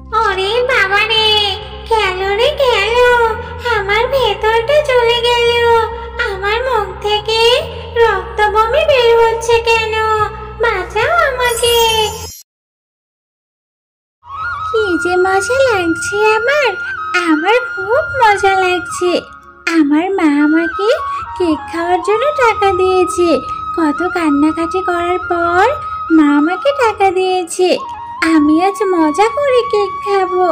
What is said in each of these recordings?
ওরে বাবা রে, গেল রে গেল, আমার ভেতরটা চলে গেল। আমার মুখ থেকে রক্ত বমি বের হচ্ছে কেন? বাঁচাও আমাকে। কি যে মজা লাগছে আমার, আমার খুব মজা লাগছে। আমার মা আমাকে কেক খাওয়ার জন্য টাকা দিয়েছে। কত কান্নাকাটি করার পর মা আমাকে টাকা দিয়েছে। আমি আজ মজা করে কেক খাবো।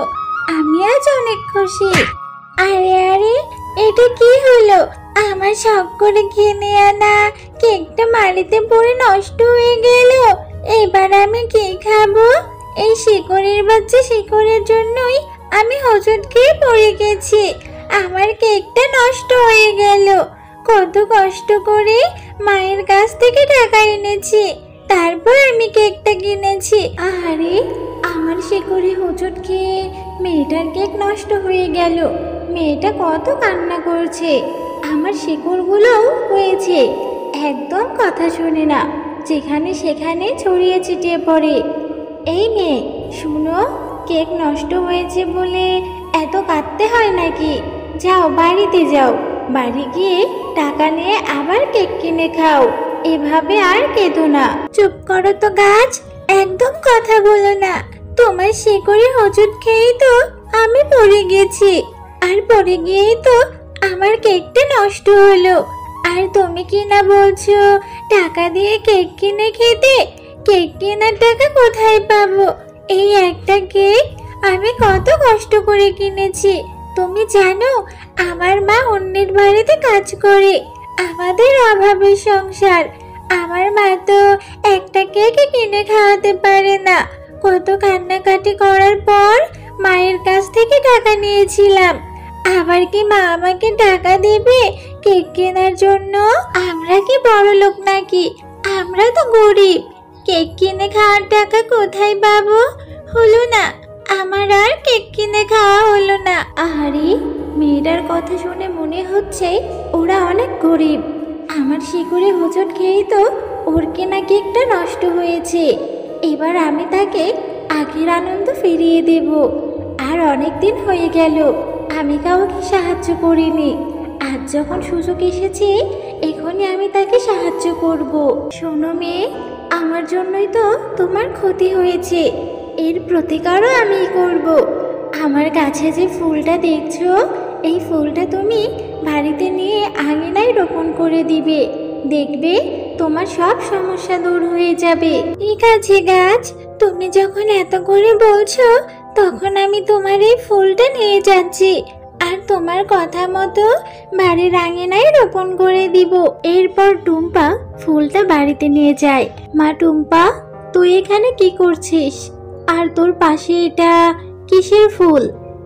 আমি আজ অনেক খুশি। আরে আরে, এটা কি হলো? আমার শখ করে কিনে আনা কেকটা মাটিতে পড়ে নষ্ট হয়ে গেল। এবার আমি কি খাবো? এই শিকড়ের বাচ্চা শিকড়ের জন্যই আমি হোঁচট খেয়ে পড়ে গেছি। আমার কেকটা নষ্ট হয়ে গেল। কত কষ্ট করে মায়ের কাছ থেকে টাকা এনেছি, তারপর আমি কেকটা কিনেছি। আরে, আমার শিকড়ে হোঁচট খেয়ে মেয়েটার কেক নষ্ট হয়ে গেল। মেয়েটা কত কান্না করছে। আমার শিকড়গুলোও হয়েছে, একদম কথা শোনে না, যেখানে সেখানে ছড়িয়ে ছিটিয়ে পড়ে। এই মেয়ে, শুনো, কেক নষ্ট হয়েছে বলে এত কাঁদতে হয় নাকি? যাও বাড়িতে যাও, বাড়ি গিয়ে টাকা নিয়ে আবার কেক কিনে খাও। এভাবে আর কেঁদো না। চুপ করো তো গাছ, একদম কথা বলো না। তোমার শিকড়ে হোঁচট খেয়েই তো আমি পড়ে গেছি, আর পড়ে গিয়েই তো আমার কেকটা নষ্ট হলো। আর তুমি কি না বলছো টাকা দিয়ে কেক কিনে খেতে? কেক কেনার টাকা কোথায় পাবো? এই একটা কেক আমি কত কষ্ট করে কিনেছি। তুমি জানো, আমার মা অন্যের বাড়িতে কাজ করে, আমাদের অভাবের সংসার। আমার মা তো একটা কেক কিনে খাওয়াতে পারে না। কত কান্নাকাটি করার পর মায়ের কাছ থেকে টাকা নিয়েছিলাম। আবার কি মা আমাকে টাকা দেবে কেক কেনার জন্য? আমরা কি বড় লোক নাকি? আমরা তো গরিব। কেক কিনে খাওয়ার টাকা কোথায় পাবো? হলো না, আমার আর কেক কিনে খাওয়া হলো না। আরে, মেয়েটার কথা শুনে মনে হচ্ছে ওরা অনেক গরিব। আমার শিকড়ে হোঁচট খেয়েই তো ওর কেনা কেকটা নষ্ট হয়েছে। এবার আমি তাকে আগের আনন্দ ফিরিয়ে দেব। আর অনেক দিন হয়ে গেল আমি কাউকে সাহায্য করিনি। আজ যখন সুযোগ এসেছে, এখনই আমি তাকে সাহায্য করব। শোনো মেয়ে, আমার জন্যই তো তোমার ক্ষতি হয়েছে, এর প্রতিকারও আমি করব। আমার কাছে যে ফুলটা দেখছো, এই ফুলটা তুমি বাড়িতে নিয়ে আঙিনায় রোপণ করে দিবে। দেখবে তোমার সব সমস্যা দূর হয়ে যাবে। ঠিক আছে গাছ, তুমি যখন এত করে বলছো, তখন আমি তোমার এই ফুলটা নিয়ে যাচ্ছি, আর তোমার কথা মতো বাড়ির আঙিনায় রোপণ করে দিব। এরপর টুম্পা ফুলটা বাড়িতে নিয়ে যায়। মা টুম্পা, তুই এখানে কি করছিস? আর তোর পাশে এটা কিসের ফুল?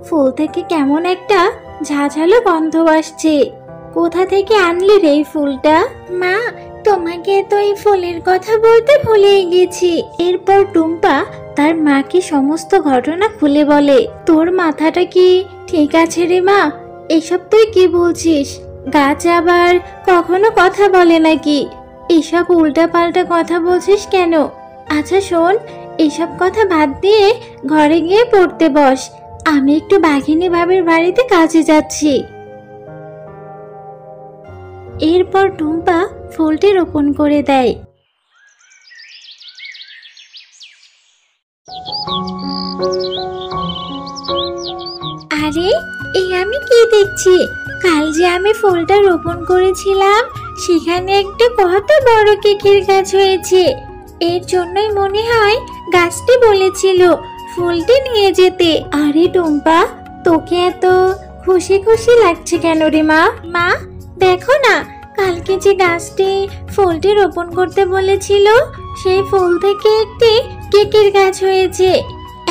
ফুল থেকে কেমন একটা ঝাঁঝালো গন্ধ আসছে। কোথা থেকে আনলি রে এই ফুলটা? মা, তোমাকে তো এই ফুলের কথা বলতে ভুলেই গেছি। এরপর টুম্পা তার মাকে সমস্ত ঘটনা খুলে বলে। তোর মাথাটা কি ঠিক আছে রে মা? এসব তুই কি বলছিস? গাছ আবার কখনো কথা বলে নাকি? এসব উল্টাপাল্টা কথা বলছিস কেন? আচ্ছা শোন, এসব কথা বাদ দিয়ে ঘরে গিয়ে পড়তে বস। আমি একটু বাঘিনী ভাবির বাড়িতে কাজে যাচ্ছি। এরপর টুম্পা ফুলটি রোপণ করে দেয়। আরে, এই আমি কি দেখছি? কাল যে আমি ফুলটা রোপণ করেছিলাম, সেখানে একটা কত বড় কেকের গাছ হয়েছে। এর জন্যই মনে হয় গাছটি বলেছিল ফুলটি নিয়ে যেতে। আরে টুম্পা, তোকে এত খুশি খুশি লাগছে কেন রে মা? মা, দেখো না, কালকে যে গাছটি ফুলটি রোপণ করতে বলেছিল, সেই ফুল থেকে একটি কেকের গাছ হয়েছে।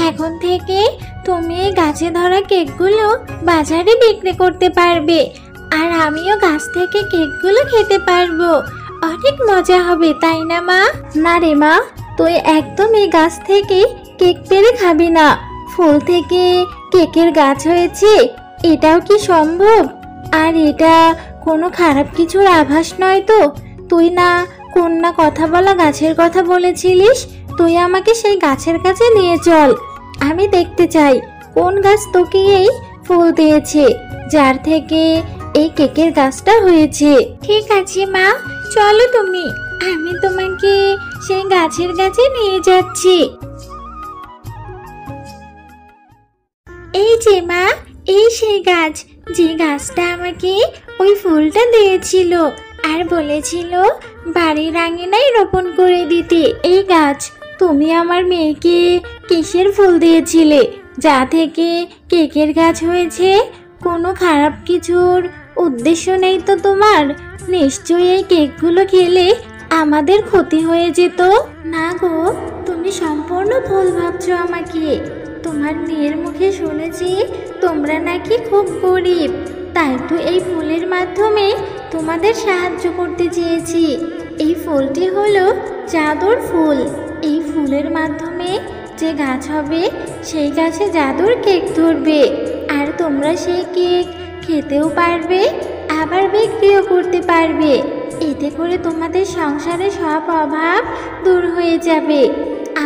এখন থেকে তুমি এই গাছে ধরা কেকগুলো বাজারে বিক্রি করতে পারবে, আর আমিও গাছ থেকে কেকগুলো খেতে পারবো। অনেক মজা হবে, তাই না মা? না রে মা, তুই একদম এই গাছ থেকে কেক পেড়ে খাবি না। ফুল থেকে কেকের গাছ হয়েছে, এটাও কি সম্ভব? আর এটা কোনো খারাপ কিছুর আভাস নয় তো? তুই না কোন না কথা বলা গাছের কথা বলেছিলিস? তুই আমাকে সেই গাছের কাছে নিয়ে চল, আমি দেখতে চাই কোন গাছ তোকে এই ফুল দিয়েছে, যার থেকে এই কেকের গাছটা হয়েছে। ঠিক আছে মা, চলো তুমি, আমি তোমাকে সেই গাছের কাছে নিয়ে যাচ্ছি। এই যে মা, এই সেই গাছ, যে গাছটা আমাকে ওই ফুলটা দিয়েছিল আর বলেছিল বাড়ির আঙিনায় রোপণ করে দিতে। এই গাছ, তুমি আমার মেয়েকে কিসের ফুল দিয়েছিলে, যা থেকে কেকের গাছ হয়েছে? কোনো খারাপ কিছুর উদ্দেশ্য নেই তো তোমার? নিশ্চয়ই এই কেকগুলো খেলে আমাদের ক্ষতি হয়ে যেত। না গো, তুমি সম্পূর্ণ ভুল ভাবছো আমাকে। তোমার মেয়ের মুখে শুনেছি তোমরা নাকি খুব গরিব, তাই তো এই ফুলের মাধ্যমে তোমাদের সাহায্য করতে চেয়েছি। এই ফুলটি হলো জাদুর ফুল। এই ফুলের মাধ্যমে যে গাছ হবে সেই গাছে জাদুর কেক ধরবে, আর তোমরা সেই কেক খেতেও পারবে, আবার বিক্রিও করতে পারবে। এতে করে তোমাদের সংসারে সব অভাব দূর হয়ে যাবে।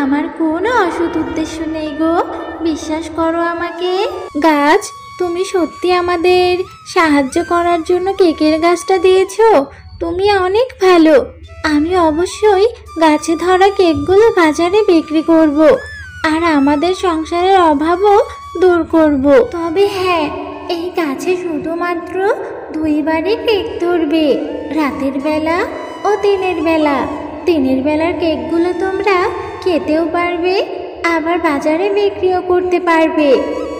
আমার কোনো অসৎ উদ্দেশ্য নেই গো, বিশ্বাস করো আমাকে। গাছ, তুমি সত্যি আমাদের সাহায্য করার জন্য কেকের গাছটা দিয়েছো, তুমি অনেক ভালো। আমি অবশ্যই গাছে ধরা কেকগুলো বাজারে বিক্রি করব, আর আমাদের সংসারের অভাবও দূর করব। তবে হ্যাঁ, এই গাছে শুধুমাত্র দুইবারই কেক ধরবে, রাতের বেলা ও দিনের বেলা। দিনের বেলার কেকগুলো তোমরা খেতেও পারবে, আবার বাজারে বিক্রিও করতে পারবে।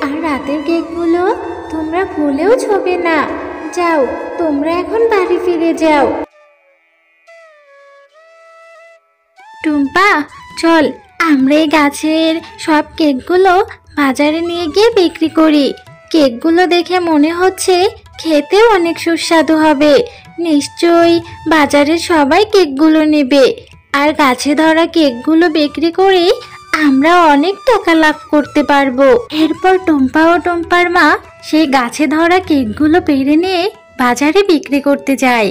আর রাতের কেকগুলো তোমরা ভুলেও ছোবে না। যাও, তোমরা এখন বাড়ি ফিরে যাও। টুম্পা, চল আমরা এই গাছের সব কেকগুলো বাজারে নিয়ে গিয়ে বিক্রি করি। কেকগুলো দেখে মনে হচ্ছে খেতেও অনেক সুস্বাদু হবে। নিশ্চয়ই বাজারে সবাই কেকগুলো নেবে, আর গাছে ধরা কেকগুলো বিক্রি করে আমরা অনেক টাকা লাভ করতে পারবো। এরপর টুম্পা ও টুম্পার মা সেই গাছে ধরা কেকগুলো পেড়ে নিয়ে বাজারে বিক্রি করতে যায়।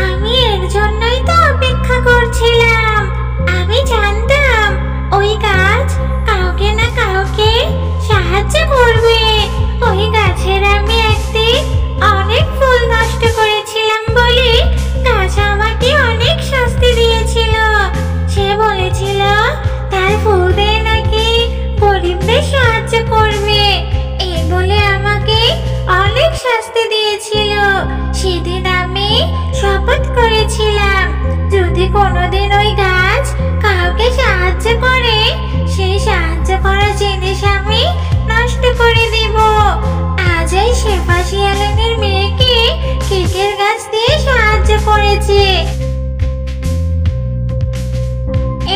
আমি এর জন্যই তো অপেক্ষা করছিলাম। আমি জানতাম ওই গাছ কাউকে না কাউকে সাহায্য করবে। ওই গাছের আমি একদিন অনেক ফুল নষ্ট করেছিলাম বলে গাছ আমাকে অনেক শাস্তি দিয়েছিল। সে বলেছিল তার ফুল দিয়ে নাকি গরিবদের সাহায্য করবে, এই বলে আমাকে অনেক শাস্তি দিয়েছিল। সেদিন আমি শপথ করেছিলাম যদি কোনোদিন ওই গাছ কাউকে সাহায্য করে, সেই সাহায্য করা জিনিস আমি নষ্ট করে দেব। আজ এই শেফা শিয়ালিনীর মেয়েকে কেকের গাছ দিয়ে সাহায্য করেছে।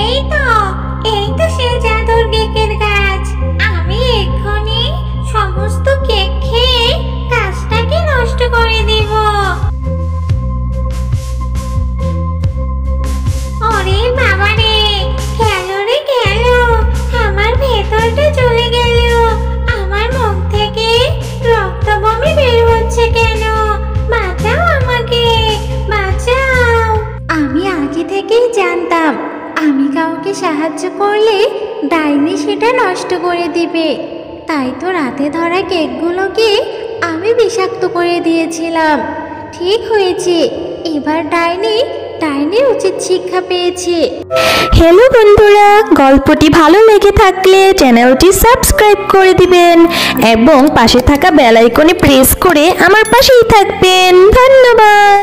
এই তো সেই জাদুর কেকের গাছ। আমি এক্ষুনি সমস্ত কেক খেয়ে গাছটাকে নষ্ট করে দেব। ওরে বাবা রে, গেল রে গেল, আমার ভেতরটা চলে গেল। আমার মুখ থেকে রক্ত বমি বের হচ্ছে কেন? বাঁচাও আমাকে, বাঁচাও। আমি আগে থেকেই জানতাম আমি কাউকে সাহায্য করলে ডাইনি সেটা নষ্ট করে দিবে, তাই তো রাতে ধরা কেকগুলোকে আমি বিষাক্ত করে দিয়েছিলাম। ঠিক হয়েছে, এবার ডাইনি উচিত শিক্ষা পেয়েছে। হ্যালো বন্ধুরা, গল্পটি ভালো লেগে থাকলে চ্যানেলটি সাবস্ক্রাইব করে দিবেন এবং পাশে থাকা বেল আইকনে প্রেস করে আমার পাশেই থাকবেন। ধন্যবাদ।